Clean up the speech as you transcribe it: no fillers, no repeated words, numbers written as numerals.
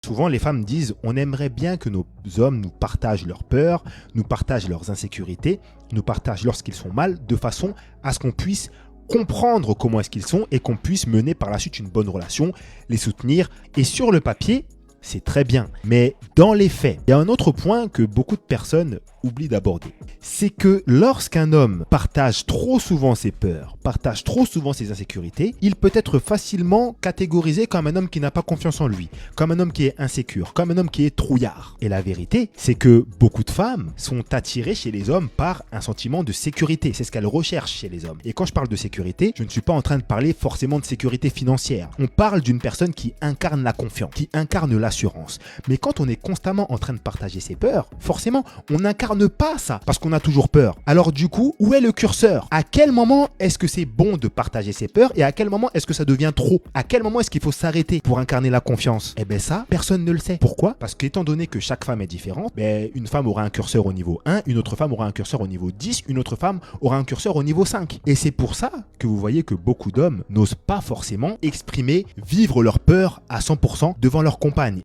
Souvent, les femmes disent on aimerait bien que nos hommes nous partagent leurs peurs, nous partagent leurs insécurités, nous partagent lorsqu'ils sont mal, de façon à ce qu'on puisse comprendre comment est-ce qu'ils sont et qu'on puisse mener par la suite une bonne relation, les soutenir. Et sur le papier, c'est très bien. Mais dans les faits, il y a un autre point que beaucoup de personnes oublient d'aborder. C'est que lorsqu'un homme partage trop souvent ses peurs, partage trop souvent ses insécurités, il peut être facilement catégorisé comme un homme qui n'a pas confiance en lui, comme un homme qui est insécure, comme un homme qui est trouillard. Et la vérité, c'est que beaucoup de femmes sont attirées chez les hommes par un sentiment de sécurité. C'est ce qu'elles recherchent chez les hommes. Et quand je parle de sécurité, je ne suis pas en train de parler forcément de sécurité financière. On parle d'une personne qui incarne la confiance, qui incarne l'assurance. Mais quand on est constamment en train de partager ses peurs, forcément, on n'incarne pas ça parce qu'on a toujours peur. Alors du coup, où est le curseur? À quel moment est-ce que c'est bon de partager ses peurs et à quel moment est-ce que ça devient trop? À quel moment est-ce qu'il faut s'arrêter pour incarner la confiance? Eh bien ça, personne ne le sait. Pourquoi? Parce qu'étant donné que chaque femme est différente, une femme aura un curseur au niveau 1, une autre femme aura un curseur au niveau 10, une autre femme aura un curseur au niveau 5. Et c'est pour ça que vous voyez que beaucoup d'hommes n'osent pas forcément exprimer, vivre leur peur à 100% devant leur compagne.